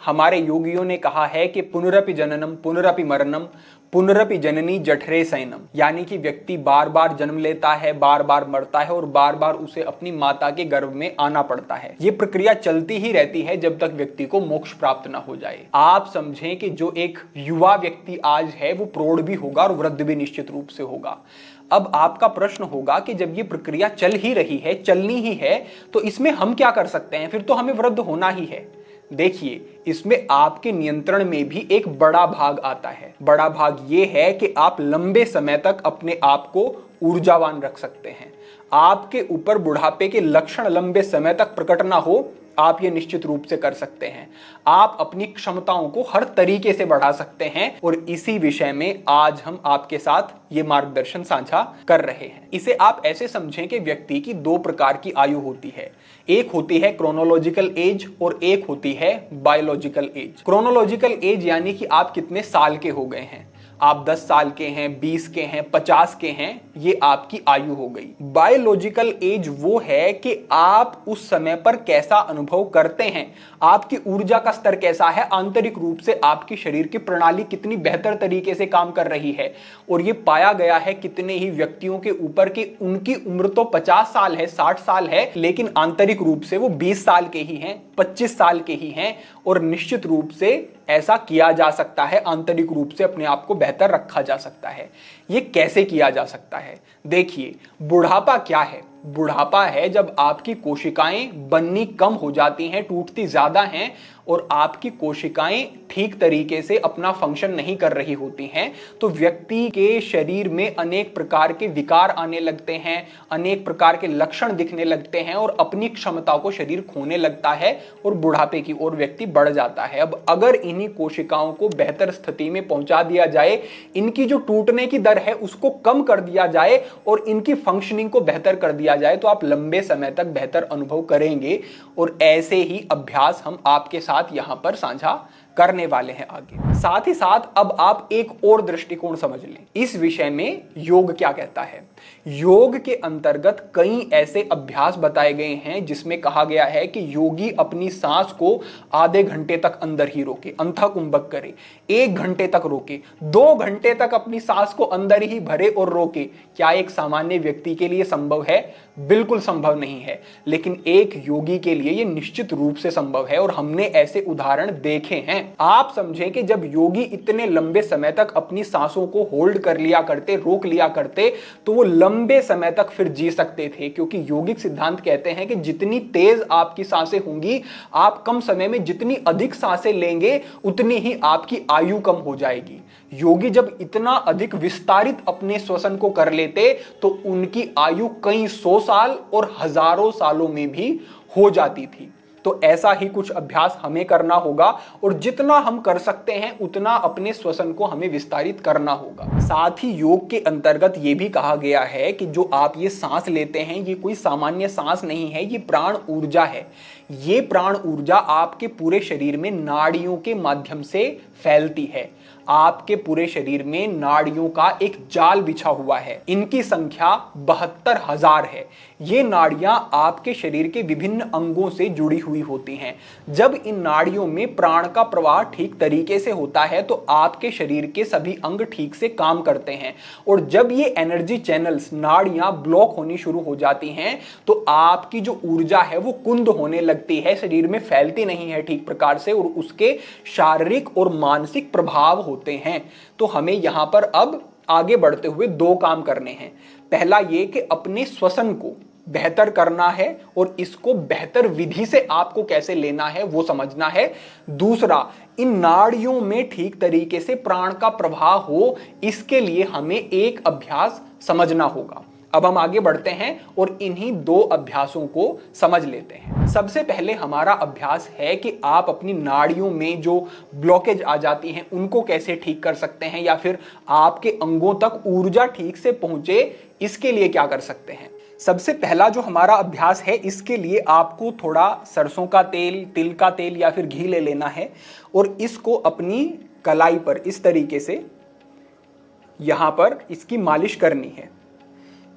हमारे योगियों ने कहा है कि पुनरपि जननम पुनरपि मरणम पुनरपि जननी जठरे शयनम, यानी कि व्यक्ति बार बार जन्म लेता है, बार बार मरता है और बार बार उसे अपनी माता के गर्भ में आना पड़ता है। ये प्रक्रिया चलती ही रहती है जब तक व्यक्ति को मोक्ष प्राप्त ना हो जाए। आप समझें कि जो एक युवा व्यक्ति आज है वो प्रौढ़ भी होगा और वृद्ध भी निश्चित रूप से होगा। अब आपका प्रश्न होगा कि जब ये प्रक्रिया चल ही रही है, चलनी ही है, तो इसमें हम क्या कर सकते हैं? फिर तो हमें वृद्ध होना ही है। देखिए, इसमें आपके नियंत्रण में भी एक बड़ा भाग आता है। बड़ा भाग ये है कि आप लंबे समय तक अपने आप को ऊर्जावान रख सकते हैं। आपके ऊपर बुढ़ापे के लक्षण लंबे समय तक प्रकट ना हो, आप ये निश्चित रूप से कर सकते हैं। आप अपनी क्षमताओं को हर तरीके से बढ़ा सकते हैं और इसी विषय में आज हम आपके साथ ये मार्गदर्शन साझा कर रहे हैं। इसे आप ऐसे समझें कि व्यक्ति की दो प्रकार की आयु होती है। एक होती है क्रोनोलॉजिकल एज और एक होती है बायोलॉजिकल एज। क्रोनोलॉजिकल एज यानी कि आप कितने साल के हो गए हैं। आप 10 साल के हैं, 20 के हैं, 50 के हैं, ये आपकी आयु हो गई। बायोलॉजिकल एज वो है कि आप उस समय पर कैसा अनुभव करते हैं, आपकी ऊर्जा का स्तर कैसा है, आंतरिक रूप से आपकी शरीर की प्रणाली कितनी बेहतर तरीके से काम कर रही है। और ये पाया गया है कितने ही व्यक्तियों के ऊपर कि उनकी उम्र तो 50 साल है, 60 साल है, लेकिन आंतरिक रूप से वो 20 साल के ही हैं, 25 साल के ही हैं। और निश्चित रूप से ऐसा किया जा सकता है, आंतरिक रूप से अपने आप को बेहतर रखा जा सकता है। ये कैसे किया जा सकता है? देखिए, बुढ़ापा क्या है? बुढ़ापा है जब आपकी कोशिकाएं बननी कम हो जाती हैं, टूटती ज्यादा हैं और आपकी कोशिकाएं ठीक तरीके से अपना फंक्शन नहीं कर रही होती हैं, तो व्यक्ति के शरीर में अनेक प्रकार के विकार आने लगते हैं, अनेक प्रकार के लक्षण दिखने लगते हैं और अपनी क्षमता को शरीर खोने लगता है और बुढ़ापे की ओर व्यक्ति बढ़ जाता है। अब अगर इन्हीं कोशिकाओं को बेहतर स्थिति में पहुंचा दिया जाए, इनकी जो टूटने की दर है उसको कम कर दिया जाए और इनकी फंक्शनिंग को बेहतर कर दिया जाए, तो आप लंबे समय तक बेहतर अनुभव करेंगे। और ऐसे ही अभ्यास हम आपके साथ यहां पर साझा करने वाले हैं आगे। साथ ही साथ अब आप एक और दृष्टिकोण समझ लें इस विषय में, योग क्या कहता है। योग के अंतर्गत कई ऐसे अभ्यास बताए गए हैं जिसमें कहा गया है कि योगी अपनी सांस को आधे घंटे तक अंदर ही रोके, अंतः कुंभक करे, 1 घंटे तक रोके, 2 घंटे तक अपनी सांस को अंदर ही भरे और रोके। क्या एक सामान्य व्यक्ति के लिए संभव है? बिल्कुल संभव नहीं है, लेकिन एक योगी के लिए यह निश्चित रूप से संभव है और हमने ऐसे उदाहरण देखे हैं। आप समझें कि जब योगी इतने लंबे समय तक अपनी सांसों को होल्ड कर लिया करते, रोक लिया करते, तो वो लंबे समय तक फिर जी सकते थे, क्योंकि योगिक सिद्धांत कहते हैं कि जितनी तेज आपकी सांसें होंगी, आप कम समय में जितनी अधिक सांसें लेंगे, उतनी ही आपकी आयु कम हो जाएगी। योगी जब इतना अधिक विस्तारित अपने श्वसन को कर लेते तो उनकी आयु कई 100 साल और हजारों सालों में भी हो जाती थी। तो ऐसा ही कुछ अभ्यास हमें करना होगा और जितना हम कर सकते हैं उतना अपने श्वसन को हमें विस्तारित करना होगा। साथ ही योग के अंतर्गत ये भी कहा गया है कि जो आप ये सांस लेते हैं, ये कोई सामान्य सांस नहीं है, ये प्राण ऊर्जा है। ये प्राण ऊर्जा आपके पूरे शरीर में नाड़ियों के माध्यम से फैलती है। आपके पूरे शरीर में नाड़ियों का एक जाल बिछा हुआ है, इनकी संख्या 72,000 है। ये नाड़ियां आपके शरीर के विभिन्न अंगों से जुड़ी हुई होती हैं। जब इन नाड़ियों में प्राण का प्रवाह ठीक तरीके से होता है तो आपके शरीर के सभी अंग ठीक से काम करते हैं। और जब ये एनर्जी चैनल्स, नाड़ियां ब्लॉक होनी शुरू हो जाती हैं तो आपकी जो ऊर्जा है वो कुंद होने लगती है, शरीर में फैलती नहीं है ठीक प्रकार से और उसके शारीरिक और मानसिक प्रभाव होते हैं। तो हमें यहां पर अब आगे बढ़ते हुए 2 काम करने हैं। पहला ये कि अपने श्वसन को बेहतर करना है और इसको बेहतर विधि से आपको कैसे लेना है वो समझना है। दूसरा, इन नाड़ियों में ठीक तरीके से प्राण का प्रवाह हो, इसके लिए हमें एक अभ्यास समझना होगा। अब हम आगे बढ़ते हैं और इन्हीं 2 अभ्यासों को समझ लेते हैं। सबसे पहले हमारा अभ्यास है कि आप अपनी नाड़ियों में जो ब्लॉकेज आ जाती हैं उनको कैसे ठीक कर सकते हैं, या फिर आपके अंगों तक ऊर्जा ठीक से पहुंचे, इसके लिए क्या कर सकते हैं। सबसे पहला जो हमारा अभ्यास है, इसके लिए आपको थोड़ा सरसों का तेल, तिल का तेल या फिर घी ले लेना है और इसको अपनी कलाई पर इस तरीके से यहां पर इसकी मालिश करनी है।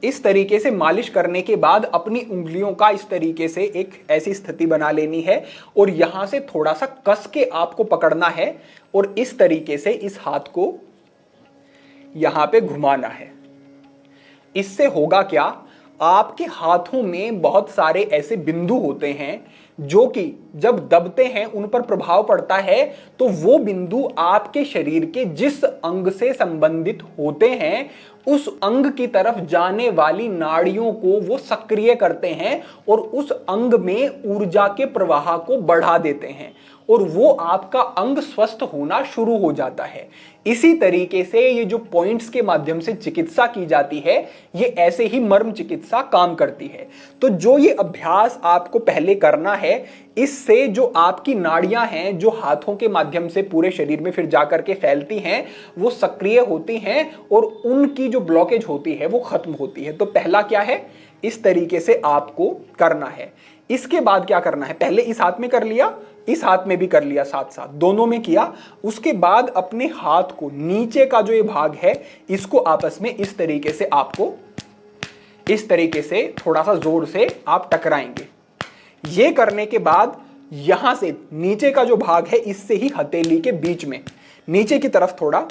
इस तरीके से मालिश करने के बाद अपनी उंगलियों का इस तरीके से एक ऐसी स्थिति बना लेनी है और यहां से थोड़ा सा कस के आपको पकड़ना है और इस तरीके से इस हाथ को यहां पे घुमाना है। इससे होगा क्या, आपके हाथों में बहुत सारे ऐसे बिंदु होते हैं जो कि जब दबते हैं उन पर प्रभाव पड़ता है, तो वो बिंदु आपके शरीर के जिस अंग से संबंधित होते हैं उस अंग की तरफ जाने वाली नाड़ियों को वो सक्रिय करते हैं और उस अंग में ऊर्जा के प्रवाह को बढ़ा देते हैं और वो आपका अंग स्वस्थ होना शुरू हो जाता है। इसी तरीके से ये जो पॉइंट्स के माध्यम से चिकित्सा की जाती है, ये ऐसे ही मर्म चिकित्सा काम करती है। तो जो ये अभ्यास आपको पहले करना है, इससे जो आपकी नाड़ियां हैं जो हाथों के माध्यम से पूरे शरीर में फिर जाकर के फैलती हैं, वो सक्रिय होती हैं और उनकी जो ब्लॉकेज होती है वो खत्म होती है। तो पहला क्या है, इस तरीके से आपको करना है। इसके बाद क्या करना है, पहले इस हाथ में कर लिया, इस हाथ में भी कर लिया, साथ साथ दोनों में किया। उसके बाद अपने हाथ को नीचे का जो ये भाग है इसको आपस में इस तरीके से आपको इस तरीके से थोड़ा सा जोर से आप टकराएंगे। ये करने के बाद यहां से नीचे का जो भाग है इससे ही हथेली के बीच में नीचे की तरफ थोड़ा,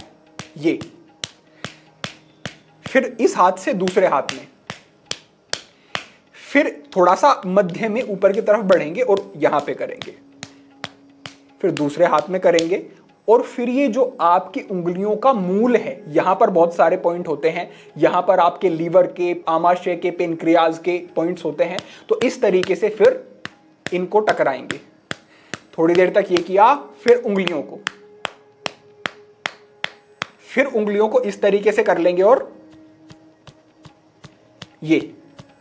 ये फिर इस हाथ से दूसरे हाथ में, फिर थोड़ा सा मध्य में ऊपर की तरफ बढ़ेंगे और यहां पे करेंगे, फिर दूसरे हाथ में करेंगे और फिर ये जो आपकी उंगलियों का मूल है, यहां पर बहुत सारे पॉइंट होते हैं, यहां पर आपके लीवर के, आमाशय के, पेनक्रियाज के पॉइंट्स होते हैं। तो इस तरीके से फिर इनको टकराएंगे। थोड़ी देर तक ये किया, फिर उंगलियों को इस तरीके से कर लेंगे और ये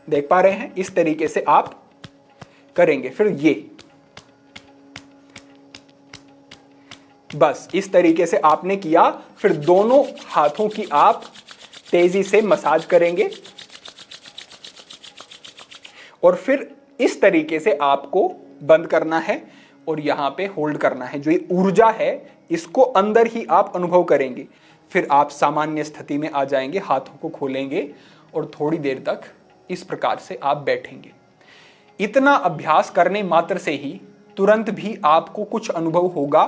देख पा रहे हैं, इस तरीके से आप करेंगे। फिर ये बस इस तरीके से आपने किया। फिर दोनों हाथों की आप तेजी से मसाज करेंगे और फिर इस तरीके से आपको बंद करना है और यहां पे होल्ड करना है। जो ये ऊर्जा है इसको अंदर ही आप अनुभव करेंगे। फिर आप सामान्य स्थिति में आ जाएंगे, हाथों को खोलेंगे और थोड़ी देर तक इस प्रकार से आप बैठेंगे। इतना अभ्यास करने मात्र से ही तुरंत भी आपको कुछ अनुभव होगा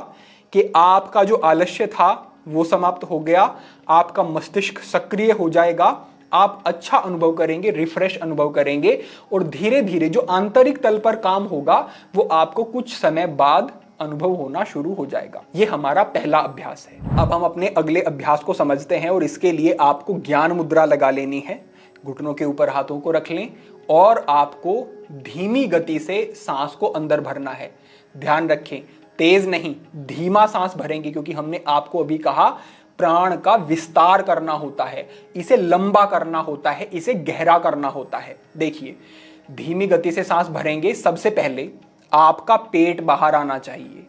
कि आपका जो आलस्य था वो समाप्त हो गया, आपका मस्तिष्क सक्रिय हो जाएगा, आप अच्छा अनुभव करेंगे, रिफ्रेश अनुभव करेंगे और धीरे धीरे जो आंतरिक तल पर काम होगा वो आपको कुछ समय बाद अनुभव होना शुरू हो जाएगा। ये हमारा पहला अभ्यास है। अब हम अपने अगले अभ्यास को समझते हैं और इसके लिए आपको ज्ञान मुद्रा लगा लेनी है। घुटनों के ऊपर हाथों को रख लें और आपको धीमी गति से सांस को अंदर भरना है। ध्यान रखें, तेज नहीं, धीमा सांस भरेंगे, क्योंकि हमने आपको अभी कहा प्राण का विस्तार करना होता है, इसे लंबा करना होता है, इसे गहरा करना होता है। देखिए, धीमी गति से सांस भरेंगे। सबसे पहले आपका पेट बाहर आना चाहिए,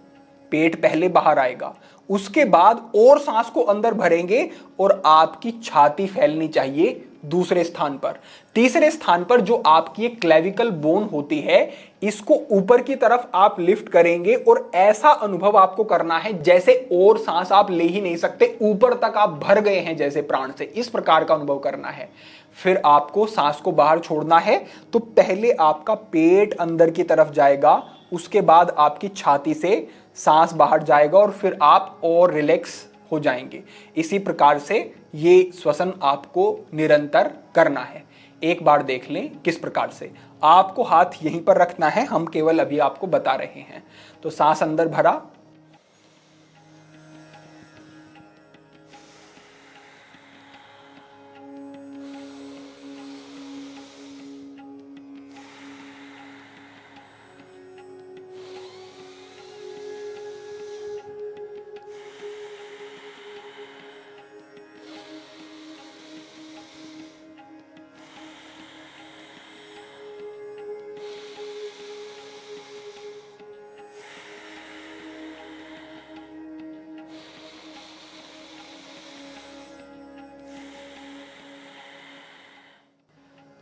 पेट पहले बाहर आएगा। उसके बाद और सांस को अंदर भरेंगे और आपकी छाती फैलनी चाहिए दूसरे स्थान पर। तीसरे स्थान पर जो आपकी एक क्लेविकल बोन होती है, इसको ऊपर की तरफ आप लिफ्ट करेंगे और ऐसा अनुभव आपको करना है जैसे और सांस आप ले ही नहीं सकते, ऊपर तक आप भर गए हैं जैसे प्राण से, इस प्रकार का अनुभव करना है। फिर आपको सांस को बाहर छोड़ना है। तो पहले आपका पेट अंदर की तरफ जाएगा, उसके बाद आपकी छाती से सांस बाहर जाएगा और फिर आप और रिलैक्स हो जाएंगे। इसी प्रकार से ये श्वसन आपको निरंतर करना है। एक बार देख लें किस प्रकार से। आपको हाथ यहीं पर रखना है, हम केवल अभी आपको बता रहे हैं। तो सांस अंदर भरा,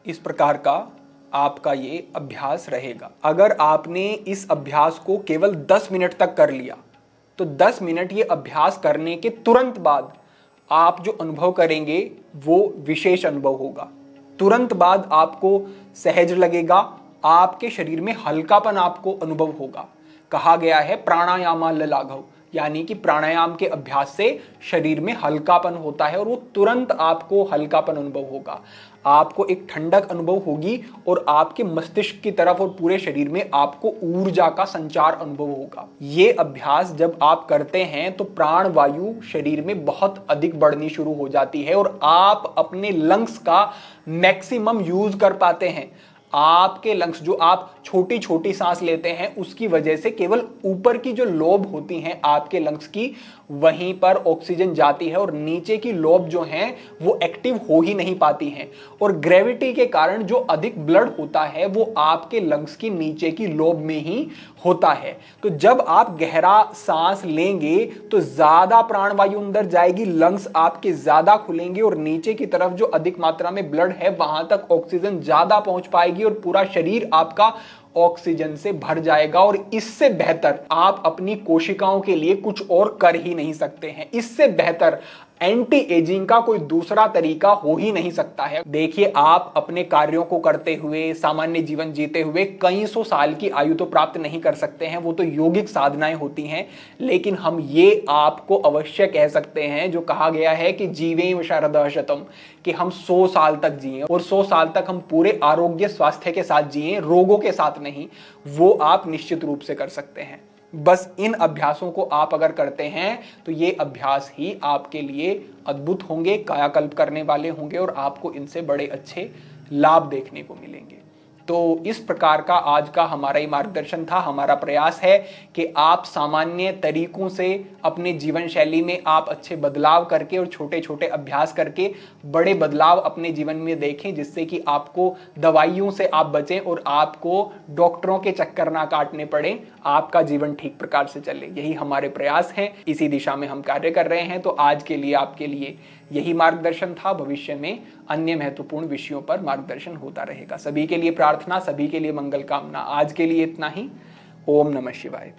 इस प्रकार का आपका ये अभ्यास रहेगा। अगर आपने इस अभ्यास को केवल 10 मिनट तक कर लिया तो 10 मिनट ये अभ्यास करने के तुरंत बाद आप जो अनुभव करेंगे वो विशेष अनुभव होगा। तुरंत बाद आपको सहज लगेगा, आपके शरीर में हल्कापन आपको अनुभव होगा। कहा गया है प्राणायामाल लाघव, यानी कि प्राणायाम के अभ्यास से शरीर में हल्कापन होता है और वो तुरंत आपको हल्कापन अनुभव होगा, आपको एक ठंडक अनुभव होगी और आपके मस्तिष्क की तरफ और पूरे शरीर में आपको ऊर्जा का संचार अनुभव होगा। ये अभ्यास जब आप करते हैं तो प्राण वायु शरीर में बहुत अधिक बढ़नी शुरू हो जाती है और आप अपने लंग्स का मैक्सिमम यूज कर पाते हैं। आपके लंग्स जो आप छोटी छोटी सांस लेते हैं उसकी वजह से केवल ऊपर की जो लोब होती हैं आपके लंग्स की, वहीं पर ऑक्सीजन जाती है और नीचे की लोब जो हैं वो एक्टिव हो ही नहीं पाती हैं और ग्रेविटी के कारण जो अधिक ब्लड होता है वो आपके लंग्स की नीचे की लोब में ही होता है। तो जब आप गहरा सांस लेंगे तो ज्यादा प्राणवायु अंदर जाएगी, लंग्स आपके ज्यादा खुलेंगे और नीचे की तरफ जो अधिक मात्रा में ब्लड है वहां तक ऑक्सीजन ज्यादा पहुंच पाएगी और पूरा शरीर आपका ऑक्सीजन से भर जाएगा। और इससे बेहतर आप अपनी कोशिकाओं के लिए कुछ और कर ही नहीं सकते हैं। इससे बेहतर एंटी एजिंग का कोई दूसरा तरीका हो ही नहीं सकता है। देखिए, आप अपने कार्यों को करते हुए, सामान्य जीवन जीते हुए कई सौ साल की आयु तो प्राप्त नहीं कर सकते हैं, वो तो योगिक साधनाएं होती हैं, लेकिन हम ये आपको अवश्य कह सकते हैं जो कहा गया है कि जीवेम शरदः शतम्, कि हम 100 साल तक जिए और 100 साल तक हम पूरे आरोग्य स्वास्थ्य के साथ जिए, रोगों के साथ नहीं। वो आप निश्चित रूप से कर सकते हैं। बस इन अभ्यासों को आप अगर करते हैं तो ये अभ्यास ही आपके लिए अद्भुत होंगे, कायाकल्प करने वाले होंगे और आपको इनसे बड़े अच्छे लाभ देखने को मिलेंगे। तो इस प्रकार का आज का हमारा ही मार्गदर्शन था। हमारा प्रयास है कि आप सामान्य तरीकों से अपने जीवन शैली में आप अच्छे बदलाव करके और छोटे छोटे अभ्यास करके बड़े बदलाव अपने जीवन में देखें, जिससे कि आपको दवाइयों से आप बचें और आपको डॉक्टरों के चक्कर ना काटने पड़े, आपका जीवन ठीक प्रकार से चले। यही हमारे प्रयास हैं, इसी दिशा में हम कार्य कर रहे हैं। तो आज के लिए आपके लिए यही मार्गदर्शन था। भविष्य में अन्य महत्वपूर्ण विषयों पर मार्गदर्शन होता रहेगा। सभी के लिए प्रार्थना, सभी के लिए मंगल कामना। आज के लिए इतना ही। ओम नमः शिवाय।